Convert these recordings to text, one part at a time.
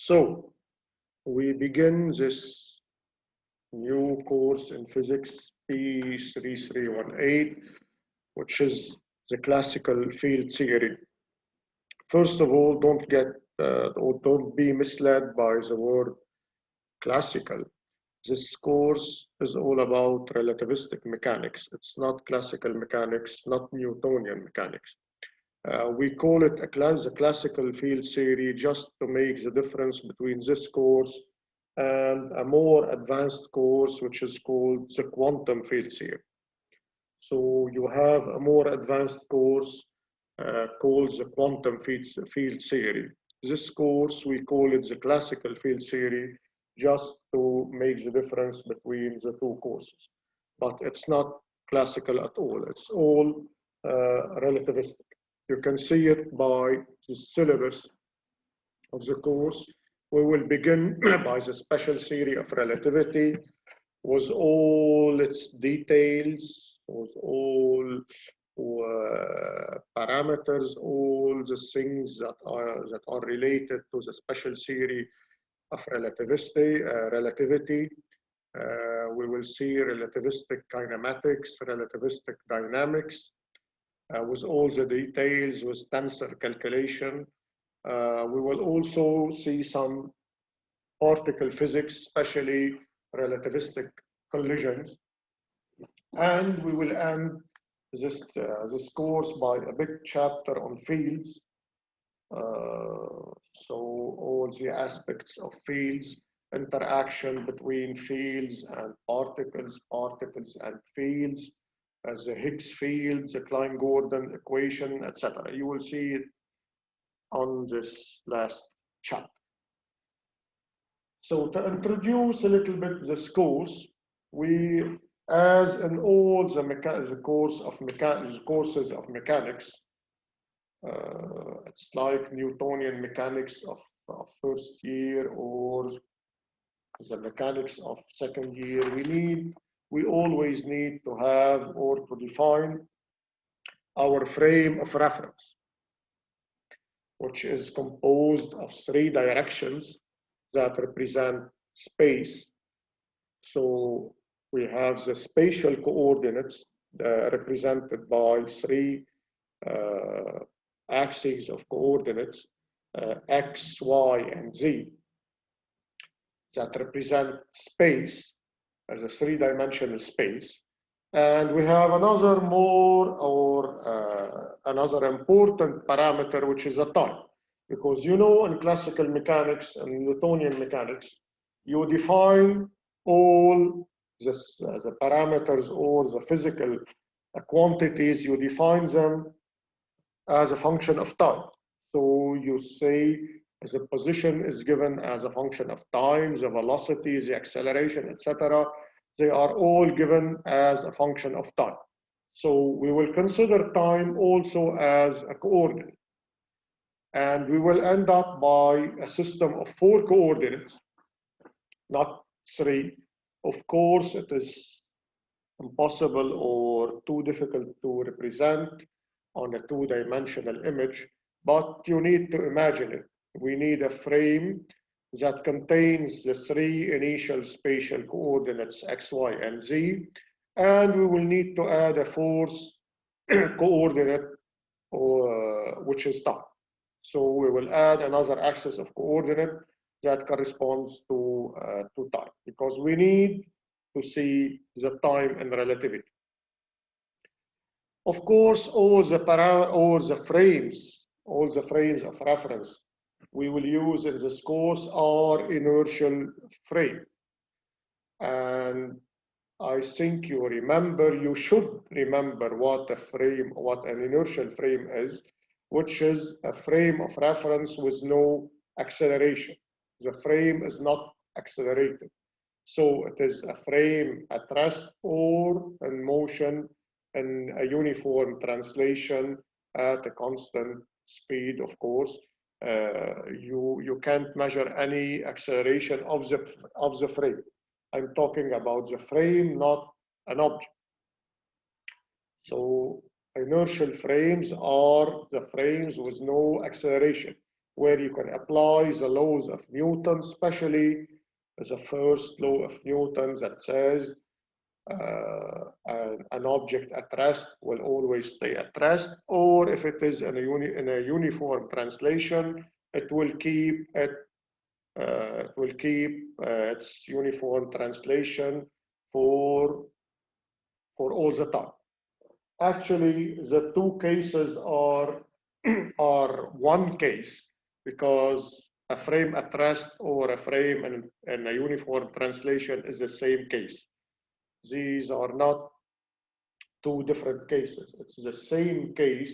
So we begin this new course in physics P3318, which is the classical field theory. First of all, don't be misled by the word classical. This course is all about relativistic mechanics. It's not classical mechanics, not Newtonian mechanics. We call it the classical field theory just to make the difference between this course and a more advanced course, which is called the quantum field theory. So you have a more advanced course called the quantum field theory. This course, we call it the classical field theory just to make the difference between the two courses. But it's not classical at all. It's all relativistic. You can see it by the syllabus of the course. We will begin by the special theory of relativity with all its details, with all parameters, all the things that are related to the special theory of relativity. We will see relativistic kinematics, relativistic dynamics, with all the details, with tensor calculation. We will also see some particle physics, especially relativistic collisions. And we will end this course by a big chapter on fields. So all the aspects of fields, interaction between fields and particles, particles and fields, as the Higgs field, the Klein-Gordon equation, etc. You will see it on this last chapter. So to introduce a little bit this course, we, as in all the courses of mechanics, it's like Newtonian mechanics of first year or the mechanics of second year. We always need to have or to define our frame of reference, which is composed of three directions that represent space. So we have the spatial coordinates represented by three axes of coordinates, x, y, and z, that represent space as a three-dimensional space. And we have another another important parameter, which is a time. Because in classical mechanics and Newtonian mechanics, you define all the parameters or the physical quantities, you define them as a function of time. So you say the position is given as a function of time, the velocity, the acceleration, etc. They are all given as a function of time. So we will consider time also as a coordinate. And we will end up by a system of 4 coordinates, not 3. Of course, it is impossible or too difficult to represent on a 2-dimensional image, but you need to imagine it. We need a frame that contains the 3 initial spatial coordinates x, y, and z, and we will need to add a 4th coordinate, which is time. So we will add another axis of coordinate that corresponds to time, because we need to see the time in relativity. Of course, all the frames of reference we will use in this course are inertial frame. And I think you should remember what an inertial frame is, which is a frame of reference with no acceleration. The frame is not accelerated. So it is a frame at rest or in motion in a uniform translation at a constant speed, of course. You can't measure any acceleration of the frame. I'm talking about the frame, not an object. So inertial frames are the frames with no acceleration. where you can apply the laws of Newton, especially the first law of Newton that says an object at rest will always stay at rest, or if it is in a uniform translation, it will keep its uniform translation for all the time. Actually, the two cases are one case, because a frame at rest or a frame in a uniform translation is the same case. These are not two different cases. It's the same case,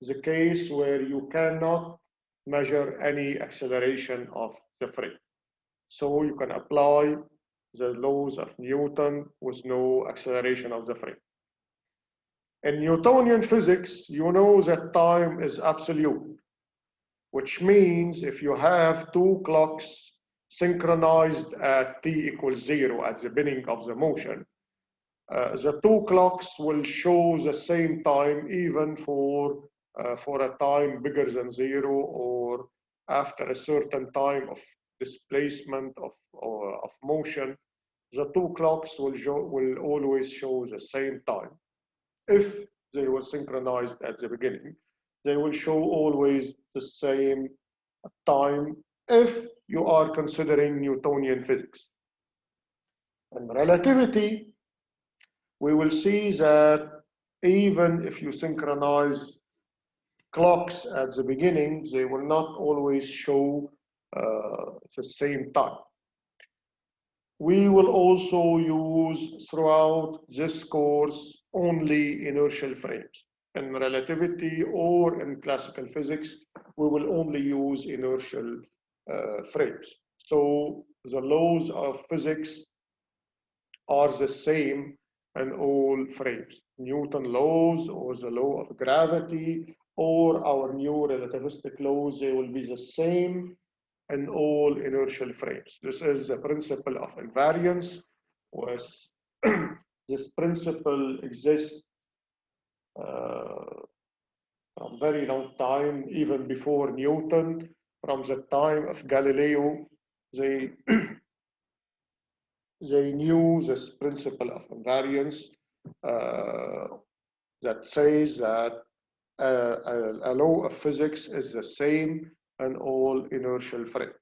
the case where you cannot measure any acceleration of the frame. So you can apply the laws of Newton with no acceleration of the frame. In Newtonian physics, you know that time is absolute, which means if you have two clocks synchronized at t=0 at the beginning of the motion, the two clocks will show the same time even for a time bigger than 0, or after a certain time of displacement of motion. The two clocks will always show the same time. If they were synchronized at the beginning, they will show always the same time if you are considering Newtonian physics. In relativity, we will see that even if you synchronize clocks at the beginning, they will not always show the same time. We will also use throughout this course only inertial frames. In relativity or in classical physics, we will only use inertial frames. So the laws of physics are the same in all frames. Newton laws, or the law of gravity, or our new relativistic laws, they will be the same in all inertial frames. This is the principle of invariance. This principle exists from very long time, even before Newton. From the time of Galileo, they knew this principle of invariance that says that a law of physics is the same in all inertial frames.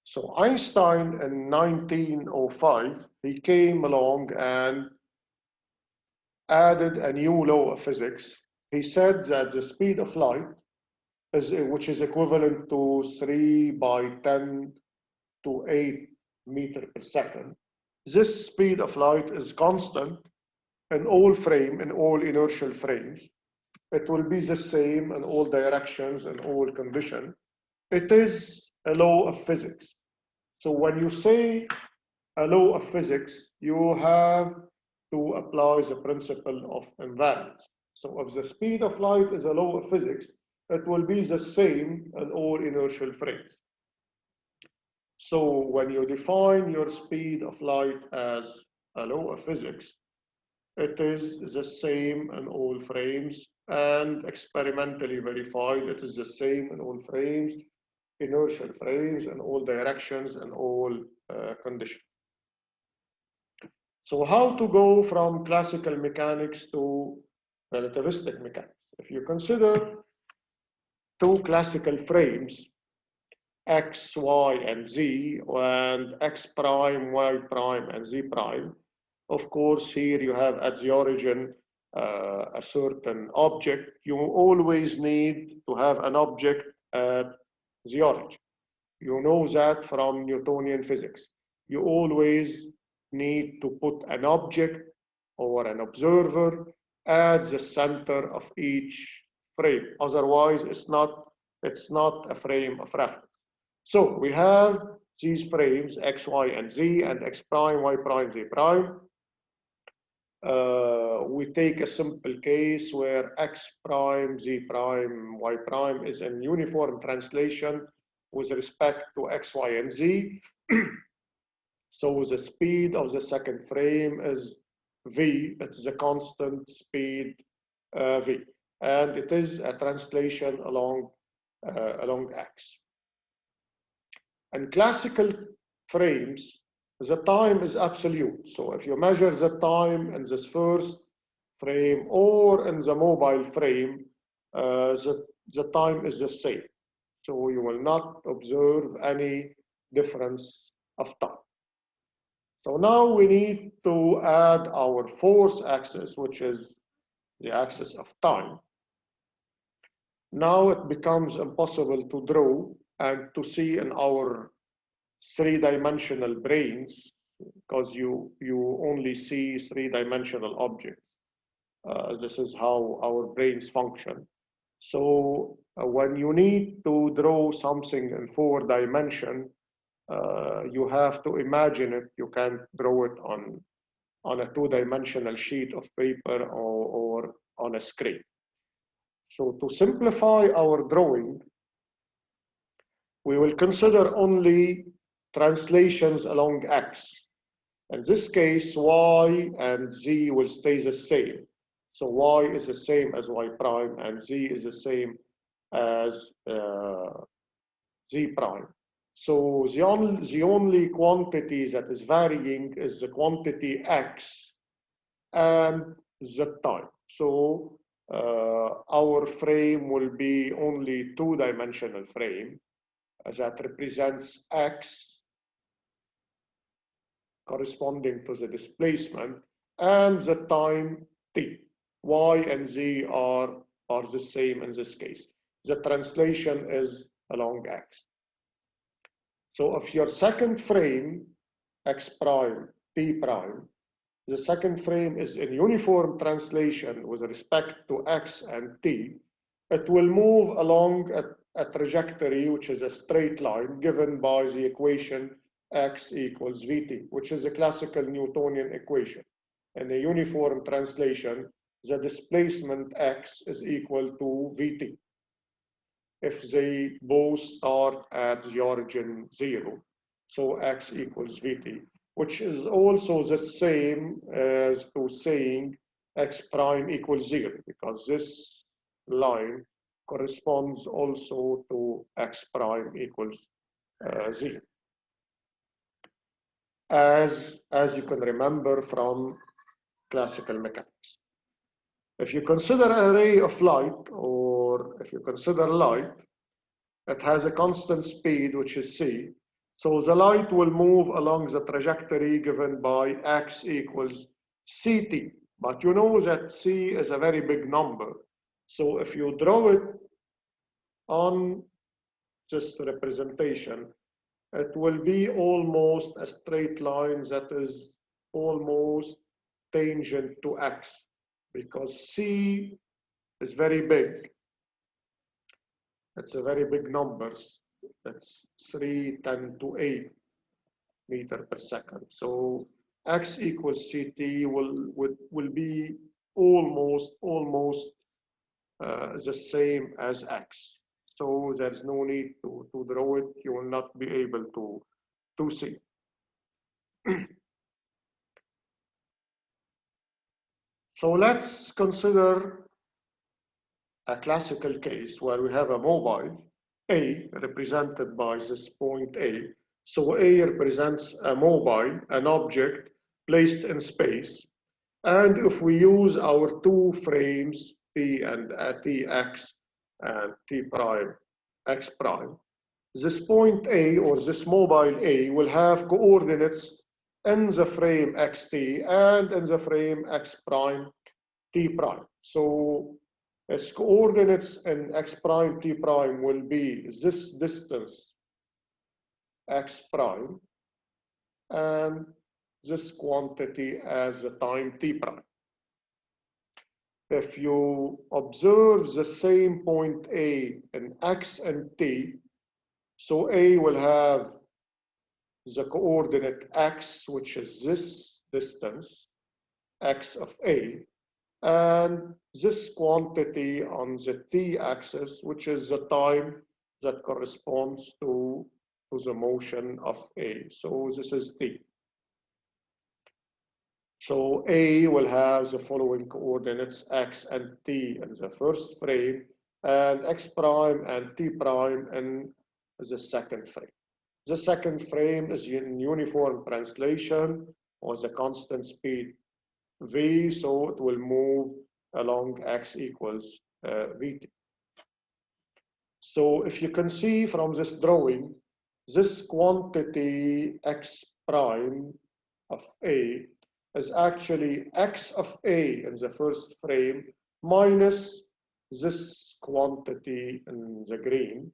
So Einstein in 1905, he came along and added a new law of physics. He said that the speed of light, which is equivalent to 3 × 10⁸ meters per second, this speed of light is constant in all inertial frames. It will be the same in all directions and all conditions. It is a law of physics. So when you say a law of physics, you have to apply the principle of invariance. So if the speed of light is a law of physics, it will be the same in all inertial frames. So when you define your speed of light as a law of physics, it is the same in all frames, and experimentally verified, it is the same in all frames, inertial frames, in all directions, and all conditions. So how to go from classical mechanics to relativistic mechanics? If you consider two classical frames, x, y, and z, and x prime, y prime, and z prime, of course, here you have at the origin a certain object. You always need to have an object at the origin. You know that from Newtonian physics. You always need to put an object or an observer at the center of each frame. Otherwise, it's not a frame of reference. So we have these frames, x, y, and z, and x prime, y prime, z prime. We take a simple case where x prime, z prime, y prime is in uniform translation with respect to x, y, and z. So the speed of the second frame is v, it's the constant speed v. And it is a translation along along X. In classical frames, the time is absolute. So if you measure the time in this first frame or in the mobile frame, the time is the same. So you will not observe any difference of time. So now we need to add our fourth axis, which is the axis of time. Now it becomes impossible to draw and to see in our three-dimensional brains, because you only see three-dimensional objects. This is how our brains function. So when you need to draw something in 4 dimension, you have to imagine it. You can't draw it on a 2-dimensional sheet of paper or on a screen. So to simplify our drawing, we will consider only translations along X. In this case, Y and Z will stay the same. So Y is the same as Y prime and Z is the same as Z prime. So the only quantity that is varying is the quantity X and the time. So our frame will be only 2-dimensional frame that represents X corresponding to the displacement and the time t. Y and Z are the same in this case. The translation is along X. So if your second frame, X prime, T prime, the second frame is in uniform translation with respect to X and T, it will move along a trajectory which is a straight line given by the equation X equals Vt, which is a classical Newtonian equation. In a uniform translation, the displacement X is equal to Vt if they both start at the origin 0. So X equals Vt, which is also the same as to saying X prime equals 0, because this line corresponds also to X prime equals 0. As you can remember from classical mechanics. If you consider an ray of light, or if you consider light, it has a constant speed, which is c. So the light will move along the trajectory given by x equals ct. But you know that c is a very big number. So if you draw it on this representation, it will be almost a straight line that is almost tangent to x, because c is very big. It's a very big numbers. It's 3×10⁸ meters per second. So x equals ct will be almost the same as x. So there's no need to draw it. You will not be able to see. So let's consider a classical case where we have a mobile, A, represented by this point A. So A represents a mobile, an object placed in space. And if we use our two frames, P and Tx and T prime, X prime, this point A, or this mobile A, will have coordinates in the frame xt and in the frame x prime t prime. So its coordinates in x prime t prime will be this distance x prime and this quantity as the time t prime. If you observe the same point A in x and t, so A will have the coordinate x, which is this distance, x of A, and this quantity on the t-axis, which is the time that corresponds to the motion of A. So this is t. So A will have the following coordinates, x and t in the first frame, and x prime and t prime in the second frame. The second frame is in uniform translation or the constant speed v, so it will move along x equals vt. So if you can see from this drawing, this quantity x prime of A is actually x of A in the first frame minus this quantity in the green.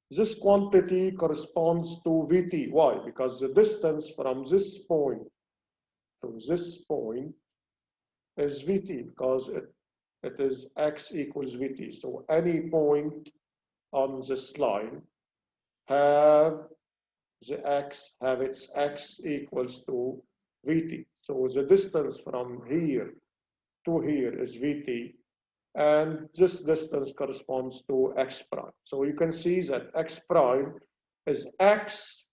This quantity corresponds to Vt. Why? Because the distance from this point to this point is Vt, because it is x equals Vt. So any point on this line have its x equals to Vt. So the distance from here to here is Vt, and this distance corresponds to x prime. So you can see that x prime is x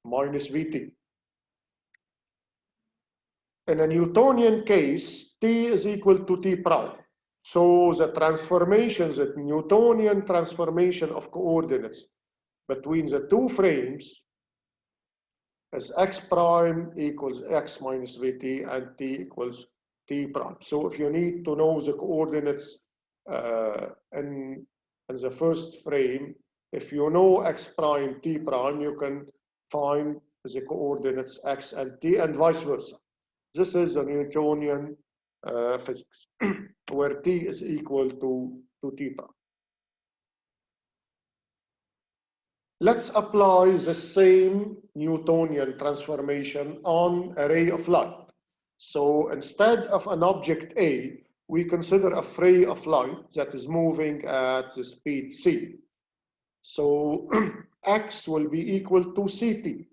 minus Vt. In a Newtonian case, t is equal to t prime. So the transformations, the Newtonian transformation of coordinates between the two frames is x prime equals x minus Vt and t equals t prime. So if you need to know the coordinates in the first frame, if you know x prime, t prime, you can find the coordinates x and t and vice versa. This is a Newtonian physics where t is equal to t prime. Let's apply the same Newtonian transformation on a ray of light. So instead of an object A, we consider a ray of light that is moving at the speed c. So x will be equal to ct,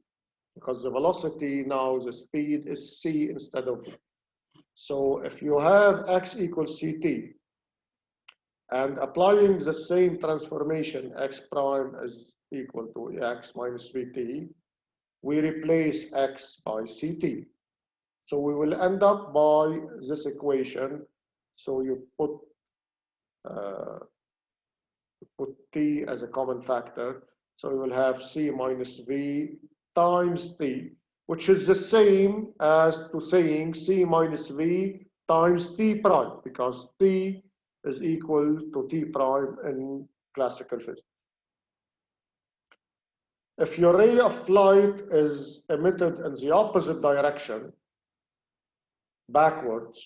because the velocity now, the speed is c instead of v. So if you have x equals ct, and applying the same transformation, x prime is equal to x minus Vt, we replace x by Ct. So we will end up by this equation. So you put T as a common factor. So you will have C minus V times T, which is the same as to saying C minus V times T prime, because T is equal to T prime in classical physics. If your ray of light is emitted in the opposite direction, backwards,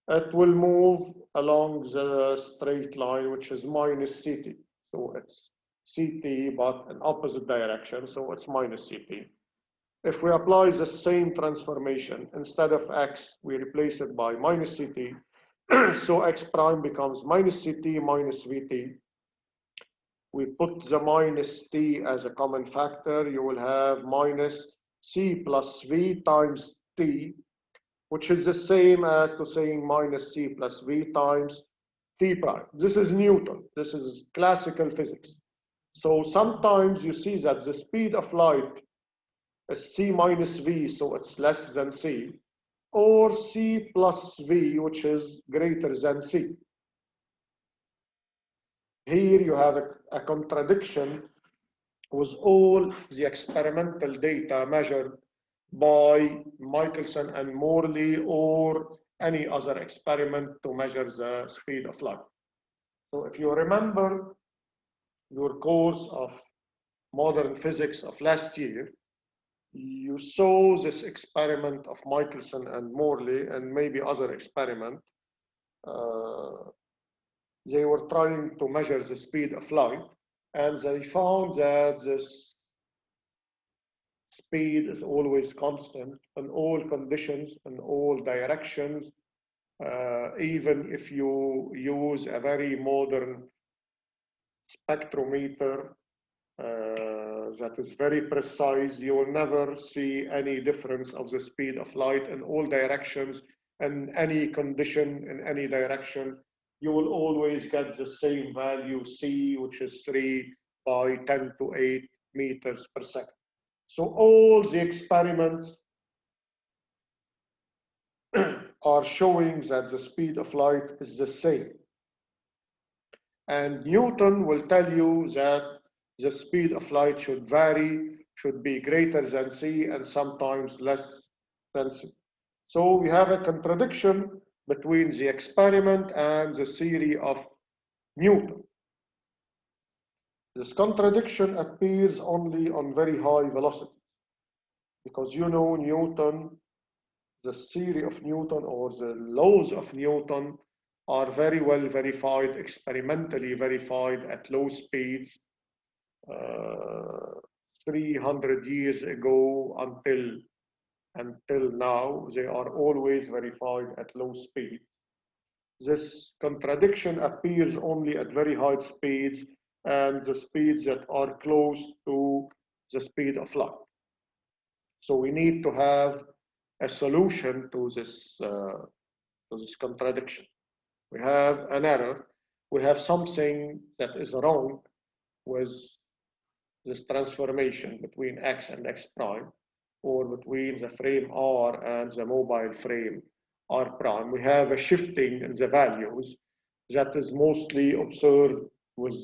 it will move along the straight line, which is minus Ct. So it's Ct, but in opposite direction, so it's minus Ct. If we apply the same transformation, instead of x, we replace it by minus Ct. So x prime becomes minus Ct minus Vt. We put the minus t as a common factor. You will have minus c plus v times t, which is the same as to saying minus c plus v times t prime. This is Newton. This is classical physics. So sometimes you see that the speed of light is c minus v, so it's less than c, or c plus v, which is greater than c. Here you have a contradiction with all the experimental data measured by Michelson and Morley or any other experiment to measure the speed of light. So if you remember your course of modern physics of last year, you saw this experiment of Michelson and Morley and maybe other experiment. They were trying to measure the speed of light, and they found that this speed is always constant in all conditions, in all directions, even if you use a very modern spectrometer that is very precise, you will never see any difference of the speed of light in all directions, in any condition, in any direction. You will always get the same value, c, which is 3 by 10 to 8 meters per second. So all the experiments are showing that the speed of light is the same. And Newton will tell you that the speed of light should vary, should be greater than c, and sometimes less than c. So we have a contradiction between the experiment and the theory of Newton. This contradiction appears only on very high velocity, because you know Newton, the theory of Newton or the laws of Newton are very well verified, experimentally verified at low speeds, 300 years ago until now. They are always verified at low speed. This contradiction appears only at very high speeds and the speeds that are close to the speed of light. So we need to have a solution to this contradiction. We have an error. We have something that is wrong with this transformation between x and x prime, or between the frame R and the mobile frame R prime. We have a shifting in the values that is mostly observed with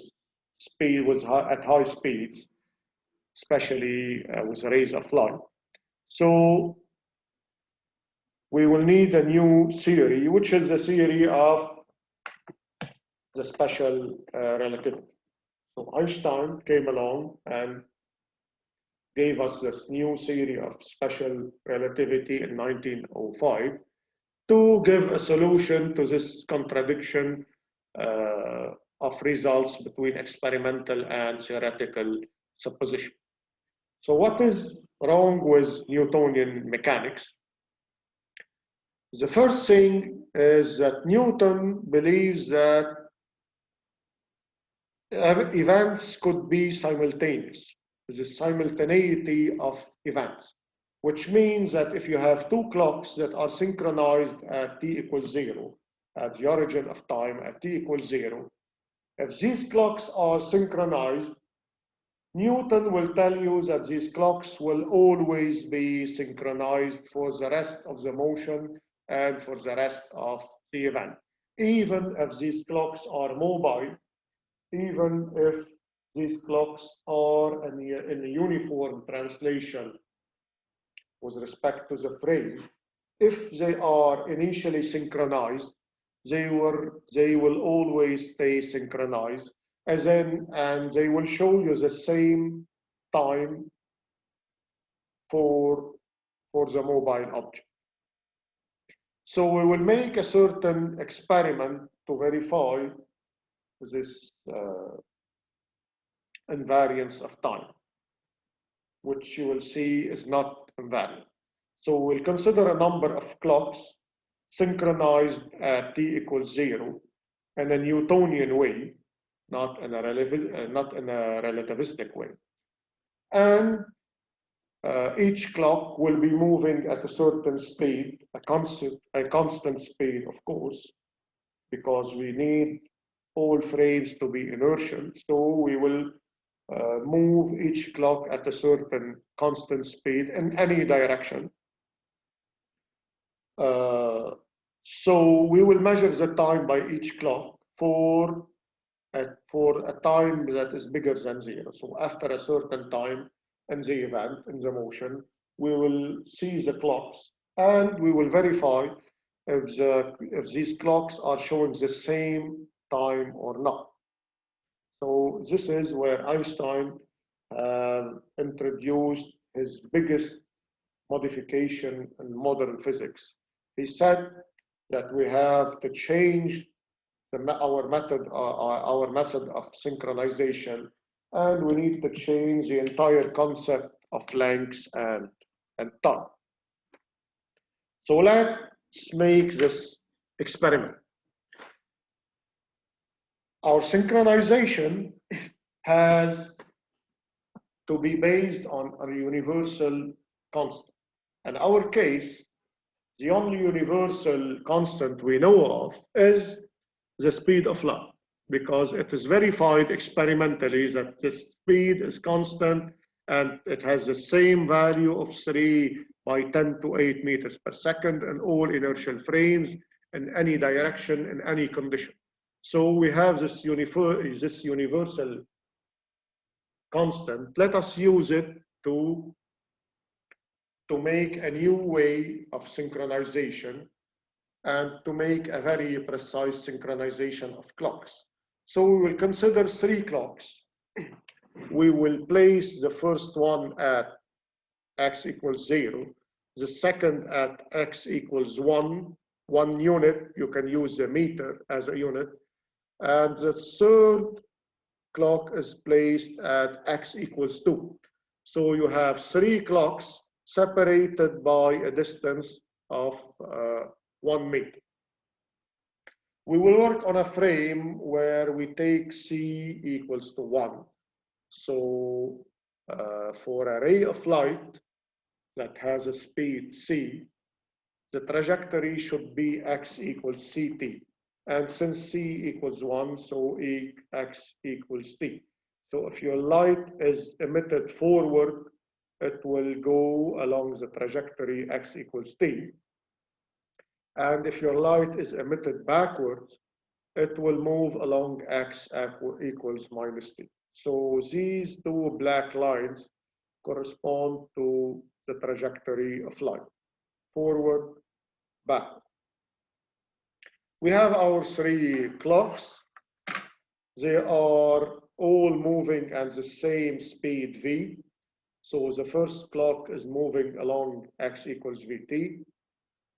speed, at high speeds, especially with rays of light. So we will need a new theory, which is the theory of the special relativity. So Einstein came along and gave us this new theory of special relativity in 1905 to give a solution to this contradiction of results between experimental and theoretical supposition. So what is wrong with Newtonian mechanics? The first thing is that Newton believes that events could be simultaneous. The simultaneity of events, which means that if you have two clocks that are synchronized at t equals 0, at the origin of time at t equals 0, if these clocks are synchronized, Newton will tell you that these clocks will always be synchronized for the rest of the motion and for the rest of the event. Even if these clocks are mobile, even if these clocks are in a uniform translation with respect to the frame, if they are initially synchronized, they will always stay synchronized, and they will show you the same time for the mobile object. So we will make a certain experiment to verify this invariance of time, which you will see is not invariant. So we'll consider a number of clocks synchronized at t equals 0 in a Newtonian way, not in a relativistic way. And each clock will be moving at a certain speed, a constant speed, of course, because we need all frames to be inertial. So we will move each clock at a certain constant speed in any direction. So we will measure the time by each clock for a time that is bigger than 0. So after a certain time in the event, in the motion, we will see the clocks and we will verify if these clocks are showing the same time or not. So this is where Einstein introduced his biggest modification in modern physics. He said that we have to change our method of synchronization, and we need to change the entire concept of length and time. So let's make this experiment. Our synchronization has to be based on a universal constant. In our case, the only universal constant we know of is the speed of light, because it is verified experimentally that the speed is constant and it has the same value of 3 by 10 to 8 meters per second in all inertial frames in any direction, in any condition. So we have this universal constant. Let us use it to make a new way of synchronization and to make a very precise synchronization of clocks. So we will consider 3 clocks. We will place the first one at x equals 0, the second at x equals 1 unit. You can use the meter as a unit. And the third clock is placed at x equals 2. So you have 3 clocks separated by a distance of 1 meter. We will work on a frame where we take c equals to 1. So for a ray of light that has a speed c, the trajectory should be x equals ct. And since c equals 1, so x equals t. So if your light is emitted forward, it will go along the trajectory x equals t. And if your light is emitted backwards, it will move along x equals minus t. So these 2 black lines correspond to the trajectory of light, forward, back. We have our 3 clocks. They are all moving at the same speed v. So the first clock is moving along x equals vt.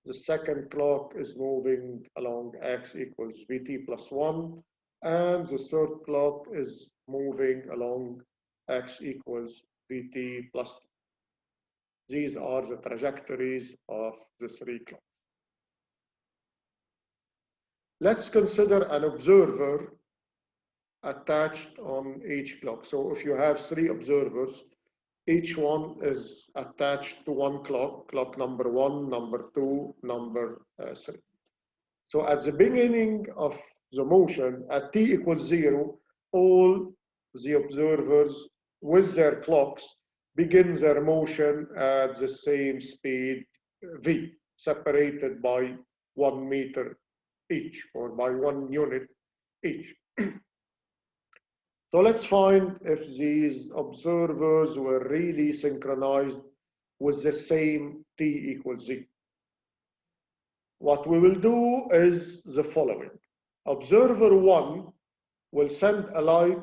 The second clock is moving along x equals vt plus 1. And the third clock is moving along x equals vt plus 2. These are the trajectories of the 3 clocks. Let's consider an observer attached on each clock. So if you have 3 observers, each one is attached to one clock, clock number 1, number 2, number 3. So at the beginning of the motion, at t equals 0, all the observers with their clocks begin their motion at the same speed v, separated by 1 meter each, or by 1 unit each. So let's find if these observers were really synchronized with the same t equals 0. What we will do is the following. Observer 1 will send a light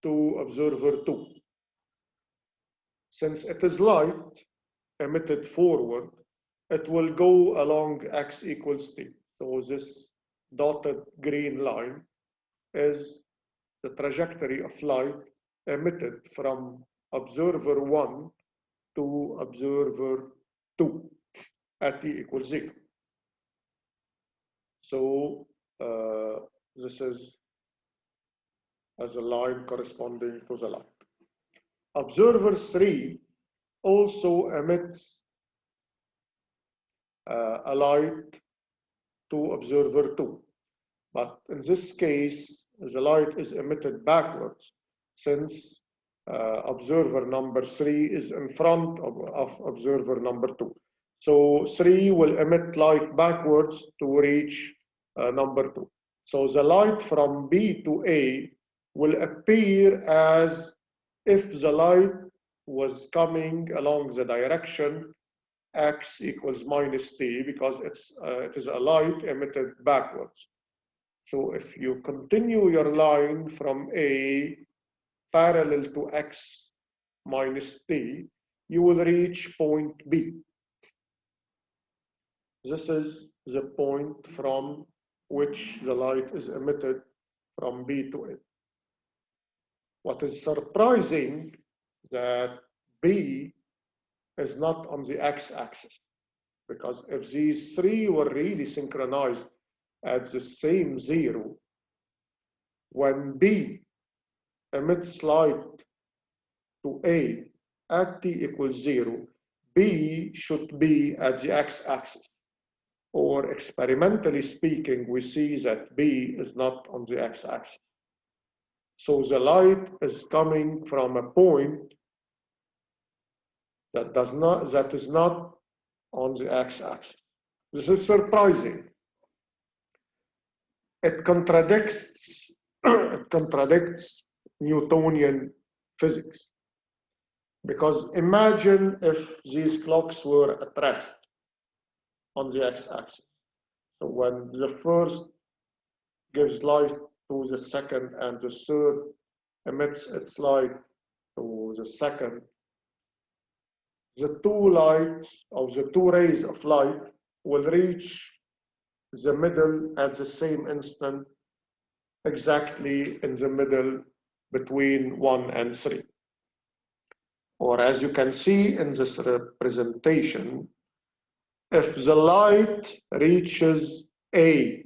to observer 2. Since it is light emitted forward, it will go along x equals t. So this dotted green line is the trajectory of light emitted from observer 1 to observer 2 at t equals 0. So this is as a line corresponding to the light. Observer 3 also emits a light to observer 2. But in this case, the light is emitted backwards, since observer number 3 is in front of observer number 2. So 3 will emit light backwards to reach number 2. So the light from B to A will appear as if the light was coming along the direction x equals minus t, because it is a light emitted backwards. So if you continue your line from A parallel to x minus t, you will reach point B. This is the point from which the light is emitted from B to A. What is surprising that B is not on the x-axis, because if these 3 were really synchronized at the same 0, when B emits light to A at t equals 0, B should be at the x-axis. Or experimentally speaking, we see that B is not on the x-axis. So the light is coming from a point that is not on the x-axis. This is surprising. it contradicts it contradicts Newtonian physics. Because imagine if these clocks were at rest on the x-axis. So when the first gives light to the second and the third emits its light to the second, the two lights, or the two rays of light, will reach the middle at the same instant, exactly in the middle between 1 and 3. Or as you can see in this representation, if the light reaches A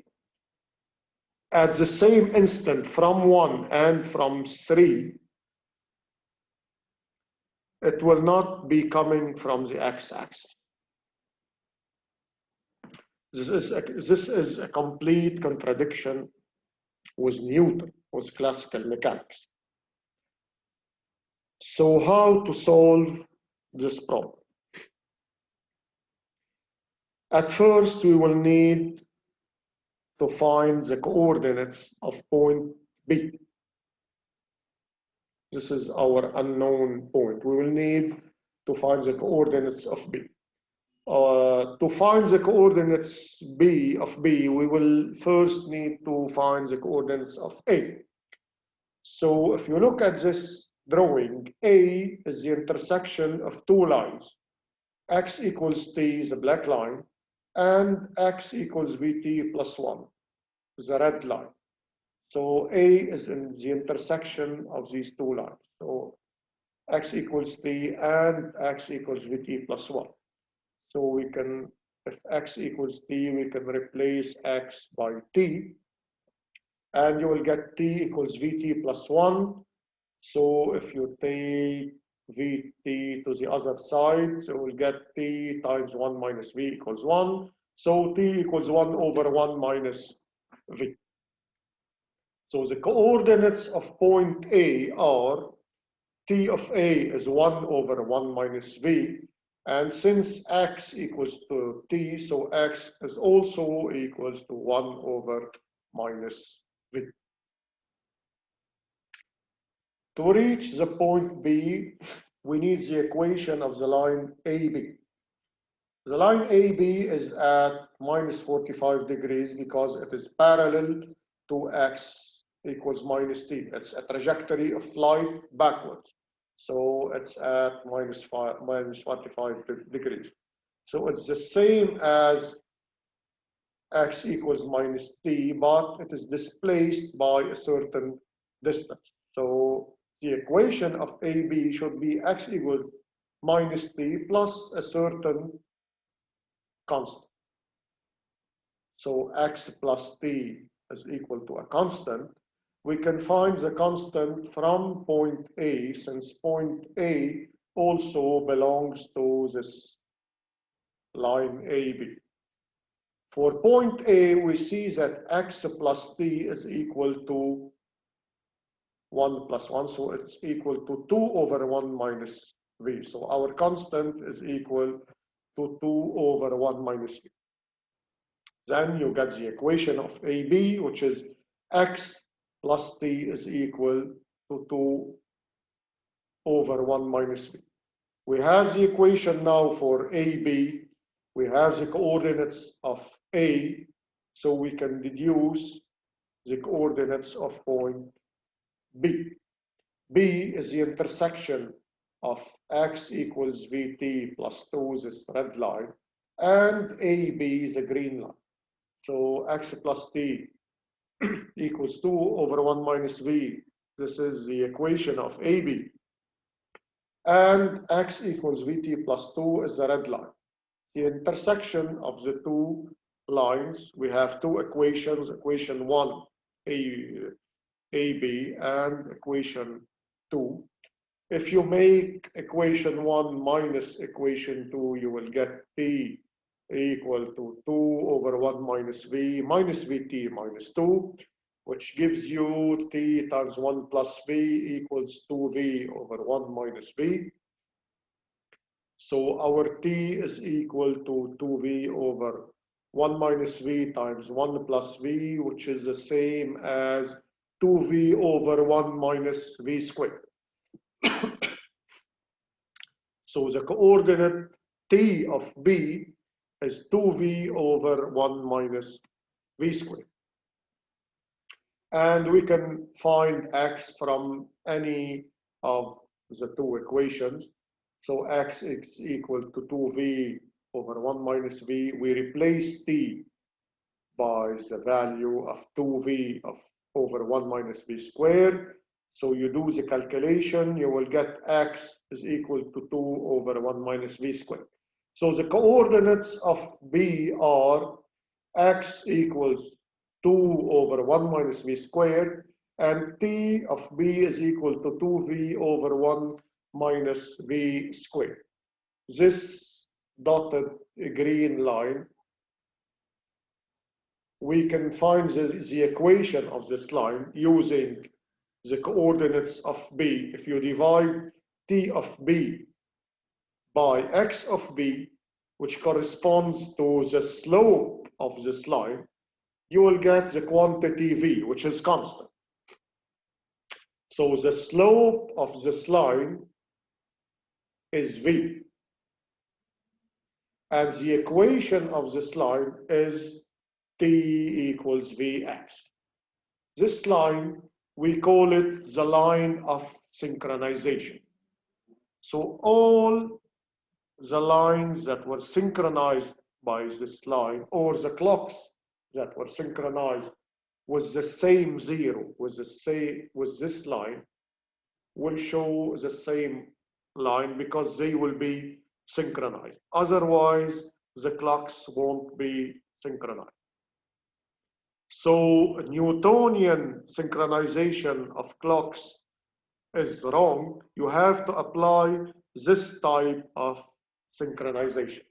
at the same instant from 1 and from 3, it will not be coming from the x-axis. This is a complete contradiction with Newton, with classical mechanics. So how to solve this problem? At first, we will need to find the coordinates of point B. This is our unknown point. We will need to find the coordinates of B. To find the coordinates of B, we will first need to find the coordinates of A. So if you look at this drawing, A is the intersection of two lines. X equals T, the black line, and X equals VT plus 1, the red line. So A is in the intersection of these two lines. So X equals T and X equals VT plus 1. So we can, if X equals T, we can replace X by T, and you will get T equals VT plus 1. So if you take Vt to the other side, so we'll get T times 1 minus V equals 1. So T equals 1 over 1 minus V. So the coordinates of point A are T of A is 1 over 1 minus V. And since X equals to T, so X is also equals to 1 over minus V. To reach the point B, we need the equation of the line AB. The line AB is at minus 45 degrees because it is parallel to X equals minus T. It's a trajectory of flight backwards. So it's at minus 45 degrees. So it's the same as X equals minus T, but it is displaced by a certain distance. So the equation of AB should be X equals minus T plus a certain constant. So X plus T is equal to a constant. We can find the constant from point A, since point A also belongs to this line AB. For point A, we see that X plus T is equal to 1 plus 1, so it's equal to 2 over 1 minus V. So our constant is equal to 2 over 1 minus V. Then you get the equation of AB, which is X plus T is equal to 2 over 1 minus V. We have the equation now for AB. We have the coordinates of A, so we can deduce the coordinates of point B. B is the intersection of X equals VT plus 2, this red line, and AB is the green line. So X plus T equals 2 over 1 minus V. This is the equation of AB. And X equals VT plus 2 is the red line. The intersection of the two lines, we have two equations, equation 1, AB, and equation 2. If you make equation 1 minus equation 2, you will get T equal to 2 over 1 minus V minus Vt minus 2, which gives you T times 1 plus V equals 2V over 1 minus V. So our T is equal to 2V over 1 minus v times 1 plus v, which is the same as 2v over 1 minus v squared. So the coordinate t of b is 2v over 1 minus v squared. And we can find x from any of the two equations. So x is equal to 2v over 1 minus v. We replace t by the value of 2v over 1 minus v squared. So you do the calculation, you will get x is equal to 2 over 1 minus v squared. So the coordinates of b are x equals 2 over 1 minus v squared, and t of b is equal to 2v over 1 minus v squared. This dotted green line, we can find the equation of this line using the coordinates of b. If you divide t of b by x of b, which corresponds to the slope of this line, you will get the quantity v, which is constant. So the slope of this line is v. And the equation of this line is t equals vx. This line, we call it the line of synchronization. So all the lines that were synchronized by this line, or the clocks that were synchronized with the same zero, with this line, will show the same line because they will be synchronized. Otherwise, the clocks won't be synchronized. So Newtonian synchronization of clocks is wrong. You have to apply this type of synchronization.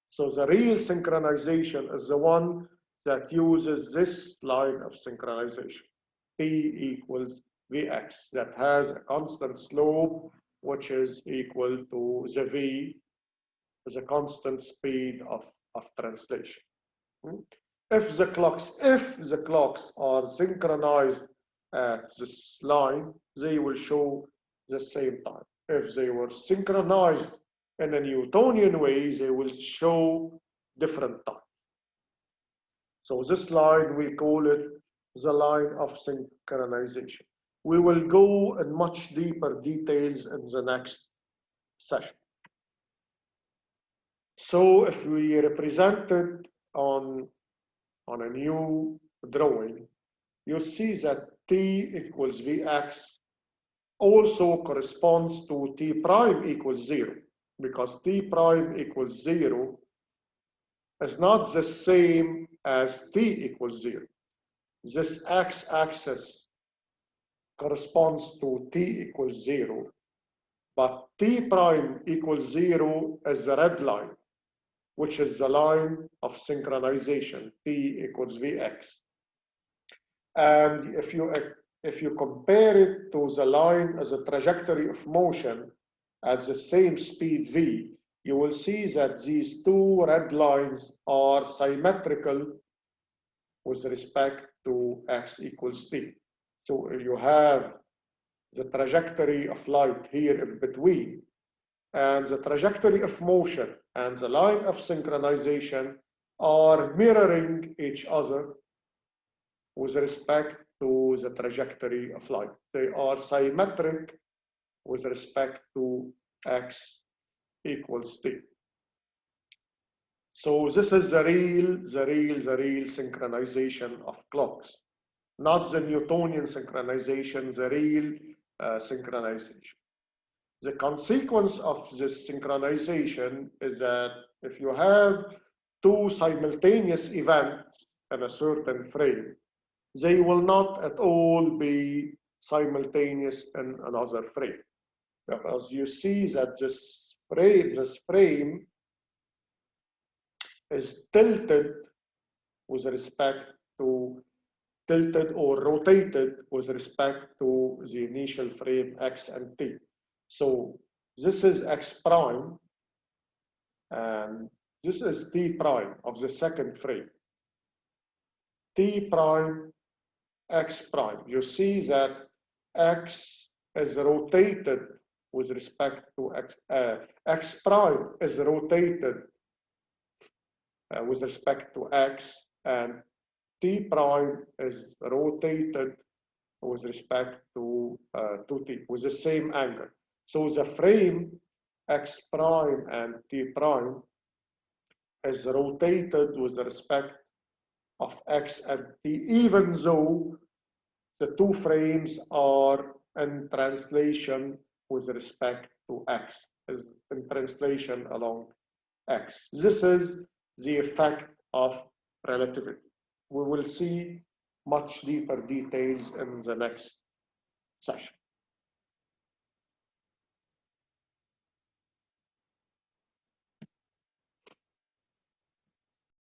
So the real synchronization is the one that uses this line of synchronization, P equals Vx, that has a constant slope, which is equal to the V, the constant speed of translation. If the clocks are synchronized at this line, they will show the same time. If they were synchronized in a Newtonian way, they will show different time. So this line, we call it the line of synchronization. We will go in much deeper details in the next session. So if we represent it on a new drawing, you see that t equals Vx also corresponds to t prime equals 0, because t prime equals 0 is not the same as t equals 0. This x-axis corresponds to t equals 0, but t prime equals 0 is the red line, which is the line of synchronization, t equals Vx. And if you compare it to the line as a trajectory of motion at the same speed v, you will see that these two red lines are symmetrical with respect to x equals t. So you have the trajectory of light here in between, and the trajectory of motion and the line of synchronization are mirroring each other with respect to the trajectory of light. They are symmetric with respect to x equals t. So this is the real synchronization of clocks, not the Newtonian synchronization, the real synchronization. The consequence of this synchronization is that if you have two simultaneous events in a certain frame, they will not at all be simultaneous in another frame. Because you see that this frame is tilted with respect to, tilted or rotated with respect to the initial frame x and t. So this is x prime, and This is T prime of the second frame. T prime, X prime. You see that X is rotated with respect to X. X prime is rotated with respect to X, and T prime is rotated with respect to T with the same angle. So the frame X prime and T prime is rotated with respect of X and T, even though the two frames are in translation with respect to X, is in translation along X. This is the effect of relativity. We will see much deeper details in the next session.